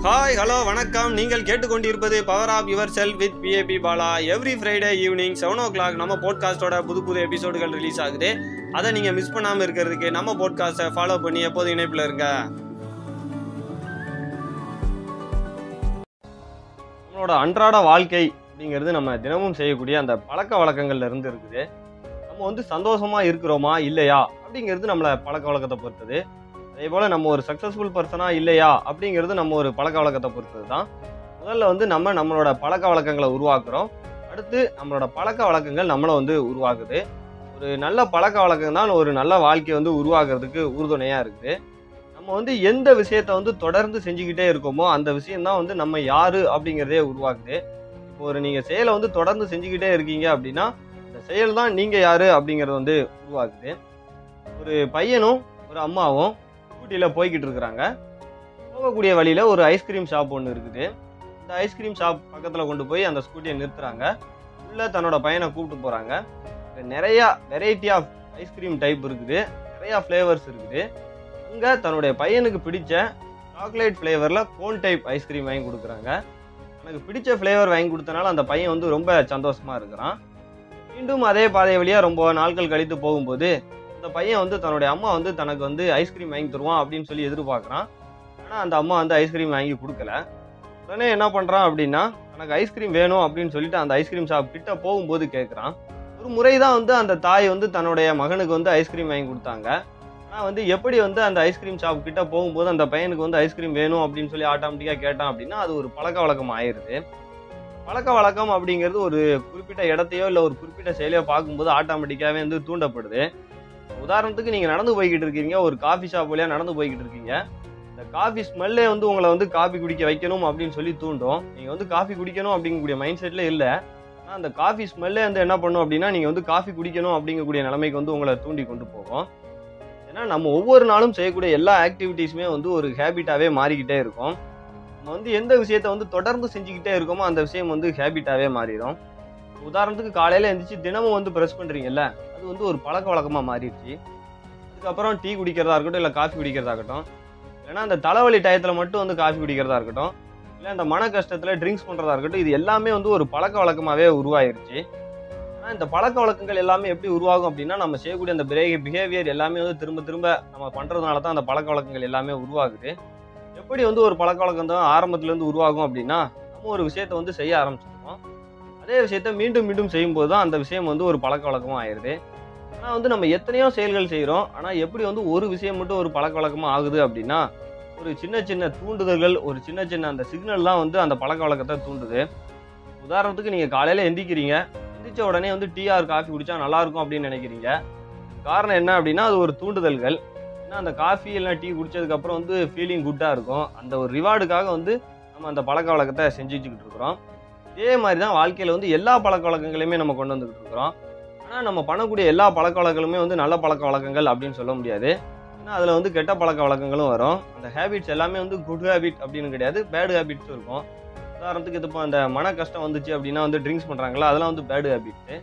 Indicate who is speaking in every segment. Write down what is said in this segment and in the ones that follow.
Speaker 1: Hi hello வணக்கம். நீங்கள் கேட்டுக்கொண்டிருப்பது power of yourself with பிஏபி Bala. Every Friday evening 7 o'clock நம்ம போட்காஸ்டோட புது எபிசோடுகள் ரிலீஸ் ஆகுது. அதை நீங்கள் மிஸ் பண்ணாமல் இருக்கிறதுக்கு நம்ம போட்காஸ்ட்டை ஃபாலோ பண்ணி எப்போதும் இணைப்பில் இருங்க. நம்மளோட அன்றாட வாழ்க்கை அப்படிங்கிறது நம்ம தினமும் செய்யக்கூடிய அந்த பழக்க வழக்கங்கள்ல இருந்து இருக்குது. நம்ம சந்தோஷமா இருக்கிறோமா இல்லையா அப்படிங்கிறது நம்மளை பழக்க வழக்கத்தை பொறுத்தது. அதே போல் நம்ம ஒரு சக்ஸஸ்ஃபுல் பர்சனா இல்லையா அப்படிங்கிறது நம்ம ஒரு பழக்க வழக்கத்தை பொறுத்தது தான். முதல்ல நம்மளோட பழக்க வழக்கங்களை உருவாக்குறோம். அடுத்து நம்மளோட பழக்க வழக்கங்கள் நம்மளை உருவாக்குது. ஒரு நல்ல பழக்க வழக்கம் தான் ஒரு நல்ல வாழ்க்கையை உருவாக்குறதுக்கு உறுதுணையாக இருக்குது. நம்ம எந்த விஷயத்த தொடர்ந்து செஞ்சுக்கிட்டே இருக்கோமோ அந்த விஷயம்தான் நம்ம யாரு அப்படிங்கிறதே உருவாக்குது. இப்போ நீங்கள் செயலை தொடர்ந்து செஞ்சுக்கிட்டே இருக்கீங்க அப்படின்னா இந்த செயல் தான் நீங்கள் யாரு அப்படிங்கிறத உருவாக்குது. ஒரு பையனும் ஒரு அம்மாவும் ஸ்கூட்டியில் போய்கிட்டு இருக்கிறாங்க. போகக்கூடிய வழியில் ஒரு ஐஸ்கிரீம் ஷாப் ஒன்று இருக்குது. இந்த ஐஸ்கிரீம் ஷாப் பக்கத்தில் கொண்டு போய் அந்த ஸ்கூட்டியை நிறுத்துறாங்க. உள்ளே தன்னோட பையனை கூப்பிட்டு போகிறாங்க. நிறையா வெரைட்டி ஆஃப் ஐஸ்கிரீம் டைப் இருக்குது, நிறையா ஃப்ளேவர்ஸ் இருக்குது. அங்கே தன்னுடைய பையனுக்கு பிடிச்ச சாக்லேட் ஃப்ளேவரில் கோன் டைப் ஐஸ்கிரீம் வாங்கி கொடுக்குறாங்க. எனக்கு பிடிச்ச ஃப்ளேவர் வாங்கி கொடுத்தனால அந்த பையன் ரொம்ப சந்தோஷமாக இருக்கிறான். மீண்டும் அதே பாதை வழியாக ரொம்ப நாட்கள் கழித்து போகும்போது அந்த பையன் தன்னுடைய அம்மா தனக்கு ஐஸ்கிரீம் வாங்கி தருவான் அப்படின்னு சொல்லி எதிர்பார்க்குறான். ஆனால் அந்த அம்மா ஐஸ்கிரீம் வாங்கி கொடுக்கல. உடனே என்ன பண்ணுறான் அப்படின்னா, எனக்கு ஐஸ்கிரீம் வேணும் அப்படின்னு சொல்லிட்டு அந்த ஐஸ்கிரீம் ஷாப் கிட்ட போகும்போது கேட்குறான். ஒரு முறை தான் அந்த தாய் தன்னுடைய மகனுக்கு ஐஸ்கிரீம் வாங்கி கொடுத்தாங்க. ஆனால் எப்படி அந்த ஐஸ்கிரீம் ஷாப் கிட்ட போகும்போது அந்த பையனுக்கு ஐஸ்கிரீம் வேணும் அப்படின்னு சொல்லி ஆட்டோமேட்டிக்காக கேட்டான் அப்படின்னா அது ஒரு பழக்க வழக்கம் ஆயிடுது. பழக்க வழக்கம் அப்படிங்கிறது ஒரு குறிப்பிட்ட இடத்தையோ இல்லை ஒரு குறிப்பிட்ட செயலையோ பார்க்கும்போது ஆட்டோமேட்டிக்காகவே தூண்டப்படுது. உதாரணத்துக்கு நீங்கள் நடந்து போய்கிட்டு இருக்கீங்க, ஒரு காஃபி ஷாப் வழியாக நடந்து போய்கிட்டு இருக்கீங்க. இந்த காஃபி ஸ்மெல்லே உங்களை காஃபி குடிக்க வைக்கணும் அப்படின்னு சொல்லி தூண்டும். நீங்கள் காஃபி குடிக்கணும் அப்படிங்கக்கூடிய மைண்ட் செட்டில் இல்லை. ஆனால் அந்த காஃபி ஸ்மெல்லே என்ன பண்ணும் அப்படின்னா நீங்கள் காஃபி குடிக்கணும் அப்படிங்கக்கூடிய நிலைமைக்கு உங்களை தூண்டி கொண்டு போகும். ஏன்னா நம்ம ஒவ்வொரு நாளும் செய்யக்கூடிய எல்லா ஆக்டிவிட்டீஸுமே ஒரு ஹேபிட்டாகவே மாறிக்கிட்டே இருக்கும். நம்ம எந்த விஷயத்தை தொடர்ந்து செஞ்சுக்கிட்டே இருக்கோமோ அந்த விஷயம் ஹேபிட்டாகவே மாறிடும். உதாரணத்துக்கு காலையில் எழுந்திரிச்சு தினமும் ப்ரெஷ் பண்ணுறீங்கல்ல, அது ஒரு பழக்க வழக்கமாக மாறிடுச்சு. அதுக்கப்புறம் டீ குடிக்கிறதா இருக்கட்டும், இல்லை காஃபி குடிக்கிறதா இருக்கட்டும், இல்லைன்னா அந்த தலைவலி டயத்தில் மட்டும் காஃபி குடிக்கிறதா இருக்கட்டும், இல்லை அந்த மன கஷ்டத்தில் ட்ரிங்க்ஸ் பண்ணுறதா இருக்கட்டும், இது எல்லாமே ஒரு பழக்க வழக்கமாகவே உருவாயிருச்சு. ஆனால் இந்த பழக்க வழக்கங்கள் எல்லாமே எப்படி உருவாகும் அப்படின்னா நம்ம செய்யக்கூடிய அந்த பிஹேவியர் எல்லாமே திரும்ப திரும்ப நம்ம பண்ணுறதுனால தான் அந்த பழக்க வழக்கங்கள் எல்லாமே உருவாகுது. எப்படி ஒரு பழக்க வழக்கம் தான் ஆரம்பத்துலேருந்து உருவாகும் அப்படின்னா, நம்ம ஒரு விஷயத்தை செய்ய ஆரம்பிச்சிருக்கோம். அதே விஷயத்த மீண்டும் மீண்டும் செய்யும்போது தான் அந்த விஷயம் ஒரு பழக்க வழக்கமாக ஆயிடுது. ஆனால் நம்ம எத்தனையோ செயல்கள் செய்கிறோம். ஆனால் எப்படி ஒரு விஷயம் மட்டும் ஒரு பழக்க வழக்கமாக ஆகுது அப்படின்னா, ஒரு சின்ன சின்ன தூண்டுதல்கள், ஒரு சின்ன சின்ன அந்த சிக்னல் தான் அந்த பழக்க வழக்கத்தை தூண்டுது. உதாரணத்துக்கு நீங்கள் காலையில் எந்திரிக்கிறீங்க, எந்திரிச்ச உடனே டீஆர் காஃபி குடித்தா நல்லாயிருக்கும் அப்படின்னு நினைக்கிறீங்க. காரணம் என்ன அப்படின்னா அது ஒரு தூண்டுதல்கள். ஏன்னா அந்த காஃபி இல்லை டீ குடித்ததுக்கப்புறம் ஃபீலிங் குட்டாக இருக்கும். அந்த ஒரு ரிவார்டுக்காக நம்ம அந்த பழக்க வழக்கத்தை செஞ்சு வச்சுக்கிட்டு இருக்கிறோம். இதே மாதிரி தான் வாழ்க்கையில் எல்லா பழக்க வழக்கங்களையுமே நம்ம கொண்டு வந்துக்கிட்டு இருக்கிறோம். ஆனால் நம்ம பண்ணக்கூடிய எல்லா பழக்க வழக்கங்களுமே நல்ல பழக்க வழக்கங்கள் அப்படின்னு சொல்ல முடியாது. ஏன்னா அதில் கெட்ட பழக்க வழக்கங்களும் வரும். அந்த ஹேபிட்ஸ் எல்லாமே குட் ஹேபிட் அப்படின்னு கிடையாது, பேட் ஹேபிட்ஸும் இருக்கும். உதாரணத்துக்கு இப்போ அந்த மன கஷ்டம் வந்துச்சு அப்படின்னா ட்ரிங்க்ஸ் பண்ணுறாங்களா, அதெல்லாம் பேட் ஹேபிட்ஸு.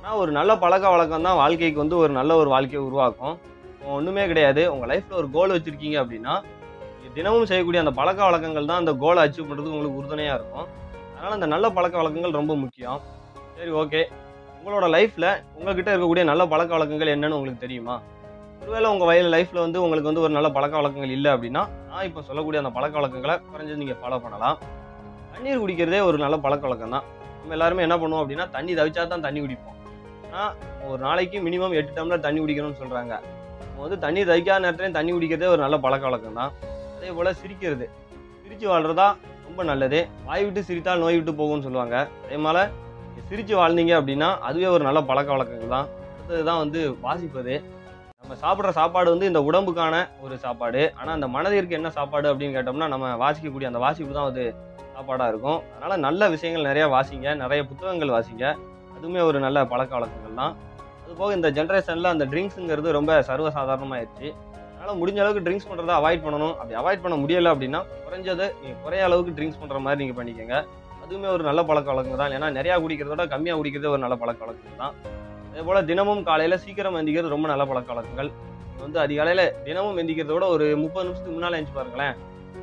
Speaker 1: ஆனால் ஒரு நல்ல பழக்க வழக்கம் தான் வாழ்க்கைக்கு ஒரு நல்ல ஒரு வாழ்க்கையை உருவாக்கும். ஒன்றுமே கிடையாது, உங்கள் லைஃப்பில் ஒரு கோல் வச்சுருக்கீங்க அப்படின்னா தினமும் செய்யக்கூடிய அந்த பழக்க வழக்கங்கள் தான் அந்த கோலை அச்சீவ் பண்ணுறதுக்கு உங்களுக்கு உறுதுணையாக இருக்கும். அதனால் அந்த நல்ல பழக்க வழக்கங்கள் ரொம்ப முக்கியம். சரி, ஓகே, உங்களோட லைஃப்பில் உங்கள்கிட்ட இருக்கக்கூடிய நல்ல பழக்க வழக்கங்கள் என்னன்னு உங்களுக்கு தெரியுமா? ஒருவேளை உங்கள் லைஃப்பில் உங்களுக்கு ஒரு நல்ல பழக்க வழக்கங்கள் இல்லை அப்படின்னா நான் இப்போ சொல்லக்கூடிய அந்த பழக்க வழக்கங்களை குறைஞ்சது நீங்கள் ஃபாலோ பண்ணலாம். தண்ணீர் குடிக்கிறதே ஒரு நல்ல பழக்க வழக்கம் தான். நம்ம எல்லாருமே என்ன பண்ணுவோம் அப்படின்னா தண்ணி தவிச்சா தான் தண்ணி குடிப்போம். ஆனால் ஒரு நாளைக்கு மினிமம் 8 டம்ளர் தண்ணி குடிக்கணும்னு சொல்கிறாங்க. நம்ம தண்ணி தவிக்காத நேரத்துலையும் தண்ணி குடிக்கிறதே ஒரு நல்ல பழக்க வழக்கம் தான். அதே போல் சிரிக்கிறது, சிரித்து வாழ்கிறதா ரொம்ப நல்லது. வாய் விட்டு சிரித்தால் நோய் விட்டு போகும்னு சொல்லுவாங்க. அதே மாதிரி சிரித்து வாழ்ந்தீங்க அப்படின்னா அதுவே ஒரு நல்ல பழக்க வழக்கங்கள் தான். அடுத்தது தான் வாசிப்பது. நம்ம சாப்பிட்ற சாப்பாடு இந்த உடம்புக்கான ஒரு சாப்பாடு. ஆனால் அந்த மனதிற்கு என்ன சாப்பாடு அப்படின்னு கேட்டோம்னா நம்ம வாசிக்கக்கூடிய அந்த வாசிப்பு தான் சாப்பாடாக இருக்கும். அதனால் நல்ல விஷயங்கள் நிறையா வாசிங்க, நிறைய புத்தகங்கள் வாசிங்க. அதுவுமே ஒரு நல்ல பழக்க வழக்கங்கள் தான். அதுபோக இந்த ஜென்ரேஷனில் அந்த ட்ரிங்க்ஸுங்கிறது ரொம்ப சர்வசாதாரணமாகிடுச்சு. அதனால் முடிஞ்ச அளவுக்கு ட்ரிங்க்ஸ் பண்ணுறதை அவாய்ட் பண்ணணும். அப்படி அவாய்ட் பண்ண முடியலை அப்படின்னா குறைஞ்சது நீங்கள் குறைய அளவுக்கு ட்ரிங்க்ஸ் பண்ணுற மாதிரி நீங்கள் பண்ணிக்கோங்க. அதுவுமே ஒரு நல்ல பழக்க வழக்கம் தான். ஏன்னா நிறையா குடிக்கிறதோட கம்மியாக குடிக்கிறதே ஒரு நல்ல பழக்க வழக்கம் தான். அதே போல் தினமும் காலையில் சீக்கிரம் எந்திக்கிறது ரொம்ப நல்ல பழக்க வழக்கங்கள். நீங்கள் அதிகாலையில் தினமும் எந்திக்கிறத விட ஒரு 30 நிமிஷத்துக்கு முன்னால் எழுந்து பாருங்களேன்.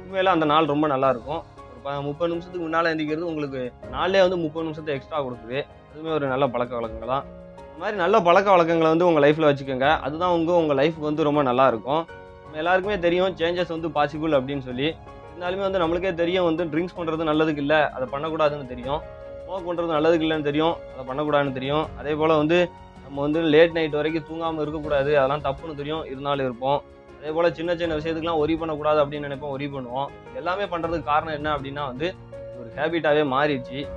Speaker 1: உண்மையில அந்த நாள் ரொம்ப நல்லா இருக்கும். ஒரு 30 நிமிஷத்துக்கு முன்னால எந்திரிக்கிறது உங்களுக்கு நாள்லயே வந்து 30 நிமிஷத்த எக்ஸ்ட்ரா குடுக்குது. அதுவுமே ஒரு நல்ல பழக்கவழக்கங்கள் தான். இந்த மாரி நல்ல பழக்கவழக்கங்கள வந்து உங்க லைஃப்ல வச்சுக்கோங்க. அதுதான் உங்க லைஃப்க்கு வந்து ரொம்ப நல்லா இருக்கும். நம்ம எல்லாருக்குமே தெரியும் சேஞ்சஸ் வந்து பாசிபிள் அப்படின்னு சொல்லி. இருந்தாலுமே வந்து நம்மளுக்கே தெரியும் வந்து ட்ரிங்க்ஸ் பண்றது நல்லதுக்கு இல்ல. அத பண்ணக்கூடாதுன்னு தெரியும். ஸ்மோக் பண்றது நல்லதுக்கு இல்லன்னு தெரியும். அத பண்ணக்கூடாதுன்னு தெரியும். அதேபோல வந்து நம்ம வந்து லேட் நைட் வரைக்கும் தூங்காம இருக்கக்கூடாது. அதெல்லாம் தப்புன்னு தெரியும். இருந்தாலும் இருப்போம். அதேபோல சின்ன சின்ன விஷயத்துக்குலாம் ஒரி பண்ணக்கூடாது அப்படின்னு நினைப்போம். ஒரி பண்ணுவோம். இது எல்லாமே பண்றதுக்கு காரணம் என்ன அப்படின்னா வந்து ஒரு ஹேபிட்டாவே மாறிடுச்சு.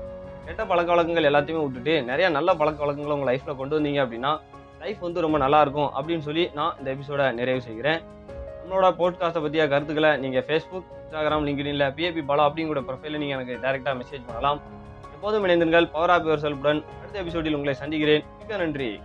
Speaker 1: கெட்ட பழக்கவழக்கங்கள் எல்லாத்தையுமே விட்டுட்டு நிறைய நல்ல பழக்கவழக்கங்கள உங்க லைஃப்ல கொண்டு வந்தீங்க அப்படின்னா லைஃப் வந்து ரொம்ப நல்லா இருக்கும் அப்படின்னு சொல்லி நான் இந்த எபிசோட நிறைவு செய்கிறேன். நம்மளோட போட்காஸ்ட்டை பற்றிய கருத்துக்களை நீங்கள் ஃபேஸ்புக், இன்ஸ்டாகிராம், லிங்க்டின்ல பிஏபி பாலா அப்படிங்கிற ப்ரொஃபைலில் நீங்கள் எனக்கு டைரெக்டாக மெசேஜ் பண்ணலாம். எப்போதும் இணைந்திருங்கள். பவர் ஆப் யுவர் செல்ஃப் உடன் அடுத்த எபிசோடில் உங்களை சந்திக்கிறேன். மிக்க நன்றி.